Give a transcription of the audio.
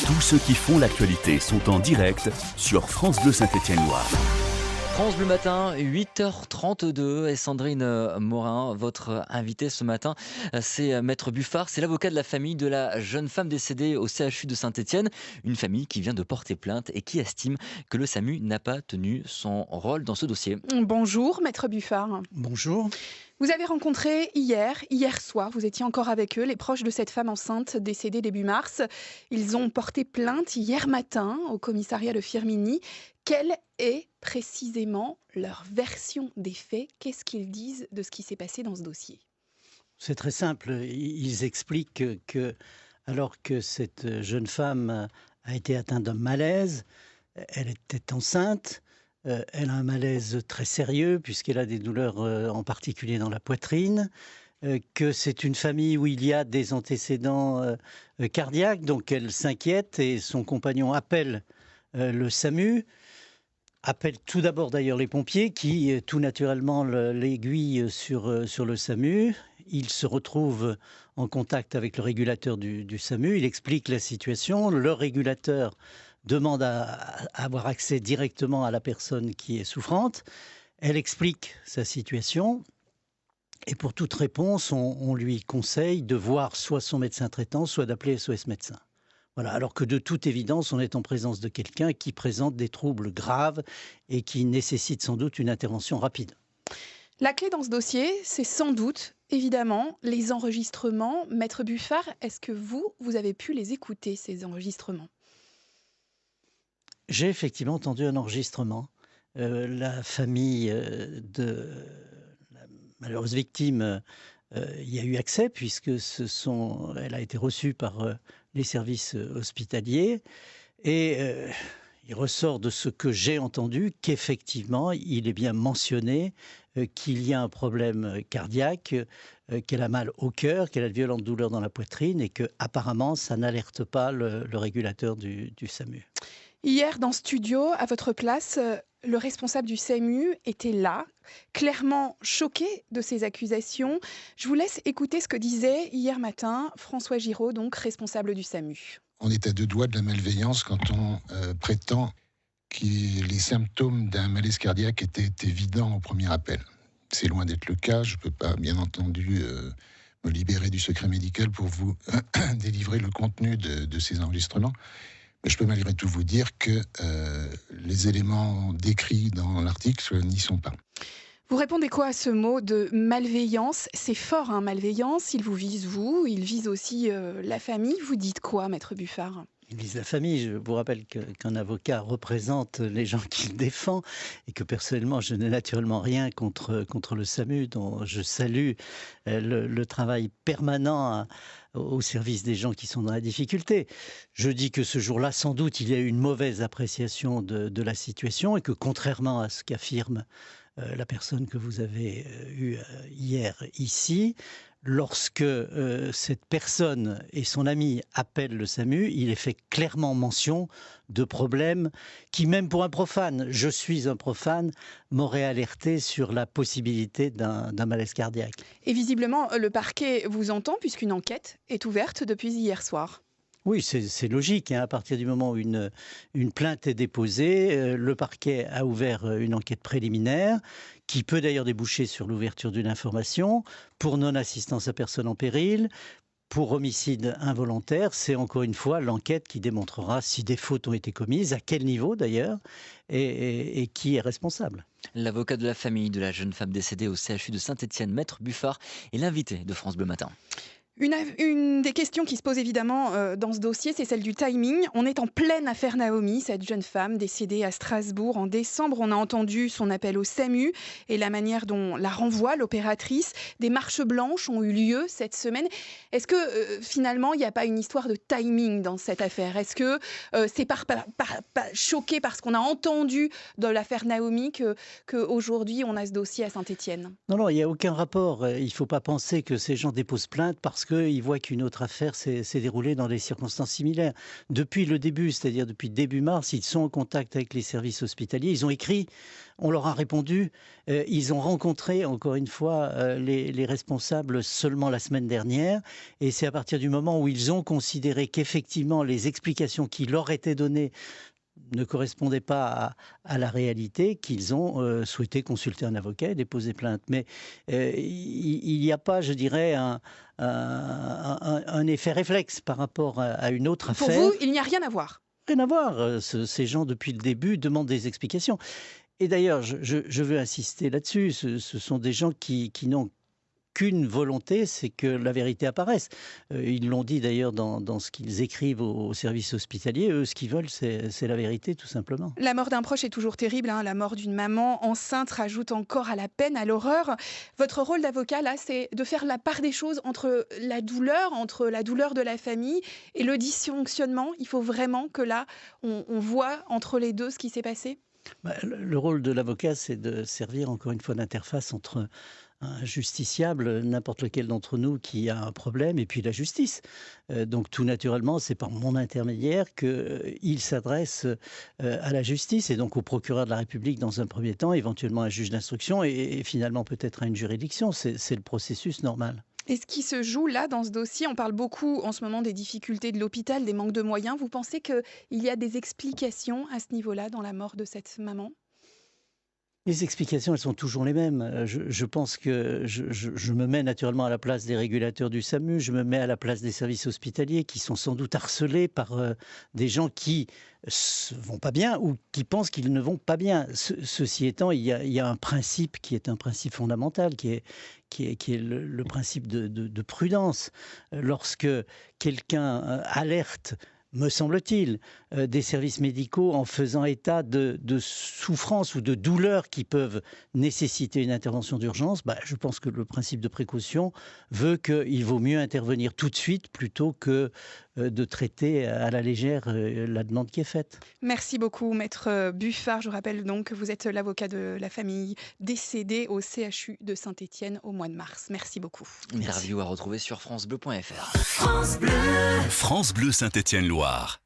Tous ceux qui font l'actualité sont en direct sur France Bleu Saint-Étienne-Loire. France Bleu Matin, 8h32 et Sandrine Morin, votre invitée ce matin, c'est Maître Buffard, c'est l'avocat de la famille de la jeune femme décédée au CHU de Saint-Étienne, une famille qui vient de porter plainte et qui estime que le SAMU n'a pas tenu son rôle dans ce dossier. Bonjour Maître Buffard. Bonjour. Vous avez rencontré hier soir, vous étiez encore avec eux, les proches de cette femme enceinte décédée début mars. Ils ont porté plainte hier matin au commissariat de Firminy. Quelle est précisément leur version des faits? Qu'est-ce qu'ils disent de ce qui s'est passé dans ce dossier? C'est très simple. Ils expliquent que, alors que cette jeune femme a été atteinte d'un malaise, elle était enceinte. Elle a un malaise très sérieux puisqu'elle a des douleurs en particulier dans la poitrine, que c'est une famille où il y a des antécédents cardiaques, donc elle s'inquiète et son compagnon appelle le SAMU, appelle tout d'abord d'ailleurs les pompiers qui tout naturellement l'aiguillent sur le SAMU. Il se retrouve en contact avec le régulateur du SAMU, il explique la situation, le régulateur demande à avoir accès directement à la personne qui est souffrante. Elle explique sa situation et pour toute réponse, on lui conseille de voir soit son médecin traitant, soit d'appeler SOS Médecins. Voilà, alors que de toute évidence, on est en présence de quelqu'un qui présente des troubles graves et qui nécessite sans doute une intervention rapide. La clé dans ce dossier, c'est sans doute, évidemment, les enregistrements. Maître Buffard, est-ce que vous avez pu les écouter, ces enregistrements ? J'ai effectivement entendu un enregistrement. La famille de la malheureuse victime y a eu accès puisque elle a été reçue par les services hospitaliers et il ressort de ce que j'ai entendu qu'effectivement il est bien mentionné qu'il y a un problème cardiaque, qu'elle a mal au cœur, qu'elle a de violentes douleurs dans la poitrine et que apparemment ça n'alerte pas le régulateur du SAMU. Hier, dans Studio, à votre place, le responsable du SAMU était là, clairement choqué de ces accusations. Je vous laisse écouter ce que disait hier matin François Giraud, donc responsable du SAMU. On est à deux doigts de la malveillance quand on prétend que les symptômes d'un malaise cardiaque étaient évidents au premier appel. C'est loin d'être le cas. Je ne peux pas, bien entendu, me libérer du secret médical pour vous délivrer le contenu de ces enregistrements. Mais je peux malgré tout vous dire que les éléments décrits dans l'article n'y sont pas. Vous répondez quoi à ce mot de malveillance? C'est fort, hein, malveillance. Il vous vise, vous. Il vise aussi la famille. Vous dites quoi, Maître Buffard? Il vise la famille. Je vous rappelle qu'un avocat représente les gens qu'il défend et que personnellement, je n'ai naturellement rien contre le SAMU, dont je salue le travail permanent au service des gens qui sont dans la difficulté. Je dis que ce jour-là, sans doute, il y a eu une mauvaise appréciation de la situation et que contrairement à ce qu'affirme la personne que vous avez eue hier ici, lorsque cette personne et son ami appellent le SAMU, il est fait clairement mention de problèmes qui, même pour un profane, je suis un profane, m'auraient alerté sur la possibilité d'un malaise cardiaque. Et visiblement, le parquet vous entend puisqu'une enquête est ouverte depuis hier soir. Oui, c'est logique. À partir du moment où une plainte est déposée, le parquet a ouvert une enquête préliminaire qui peut d'ailleurs déboucher sur l'ouverture d'une information pour non-assistance à personne en péril, pour homicide involontaire. C'est encore une fois l'enquête qui démontrera si des fautes ont été commises, à quel niveau d'ailleurs, et qui est responsable. L'avocat de la famille de la jeune femme décédée au CHU de Saint-Étienne, Maître Buffard, est l'invité de France Bleu Matin. Une des questions qui se pose évidemment dans ce dossier, c'est celle du timing. On est en pleine affaire Naomi, cette jeune femme décédée à Strasbourg en décembre. On a entendu son appel au SAMU et la manière dont la renvoie l'opératrice. Des marches blanches ont eu lieu cette semaine. Est-ce que finalement, il n'y a pas une histoire de timing dans cette affaire? Est-ce que c'est choqué parce qu'on a entendu dans l'affaire Naomi qu'aujourd'hui, on a ce dossier à Saint-Étienne? Non, il n'y a aucun rapport. Il ne faut pas penser que ces gens déposent plainte parce parce qu'ils voient qu'une autre affaire s'est déroulée dans des circonstances similaires. Depuis le début, c'est-à-dire depuis début mars, ils sont en contact avec les services hospitaliers. Ils ont écrit, on leur a répondu. Ils ont rencontré, encore une fois, les responsables seulement la semaine dernière. Et c'est à partir du moment où ils ont considéré qu'effectivement, les explications qui leur étaient données ne correspondaient pas à la réalité, qu'ils ont souhaité consulter un avocat et déposer plainte. Mais il n'y a pas, je dirais, un effet réflexe par rapport à une autre affaire. Pour vous, il n'y a rien à voir. Rien à voir. Ces gens, depuis le début, demandent des explications. Et d'ailleurs, je veux insister là-dessus, ce sont des gens qui n'ont qu'une volonté, c'est que la vérité apparaisse. Ils l'ont dit d'ailleurs dans ce qu'ils écrivent au service hospitalier. Eux, ce qu'ils veulent, c'est la vérité, tout simplement. La mort d'un proche est toujours terrible. La mort d'une maman enceinte rajoute encore à la peine, à l'horreur. Votre rôle d'avocat, là, c'est de faire la part des choses entre la douleur de la famille et le dysfonctionnement. Il faut vraiment que là, on voit entre les deux ce qui s'est passé. Le rôle de l'avocat, c'est de servir encore une fois d'interface entre un justiciable, n'importe lequel d'entre nous qui a un problème, et puis la justice. Donc tout naturellement, c'est par mon intermédiaire qu'il s'adresse à la justice, et donc au procureur de la République dans un premier temps, éventuellement à un juge d'instruction, et finalement peut-être à une juridiction. C'est le processus normal. Et ce qui se joue là dans ce dossier, on parle beaucoup en ce moment des difficultés de l'hôpital, des manques de moyens. Vous pensez qu'il y a des explications à ce niveau-là dans la mort de cette maman ? Les explications, elles sont toujours les mêmes. Je pense que je me mets naturellement à la place des régulateurs du SAMU, je me mets à la place des services hospitaliers qui sont sans doute harcelés par des gens qui vont pas bien ou qui pensent qu'ils ne vont pas bien. Ceci étant, il y a un principe qui est un principe fondamental, qui est le principe de prudence. Lorsque quelqu'un alerte, me semble-t-il, des services médicaux en faisant état de souffrance ou de douleur qui peuvent nécessiter une intervention d'urgence, je pense que le principe de précaution veut qu'il vaut mieux intervenir tout de suite plutôt que de traiter à la légère la demande qui est faite. Merci beaucoup, Maître Buffard. Je rappelle donc que vous êtes l'avocat de la famille décédée au CHU de Saint-Étienne au mois de mars. Merci beaucoup. Interview à retrouver sur francebleu.fr. France Bleu Saint-Étienne-Loire.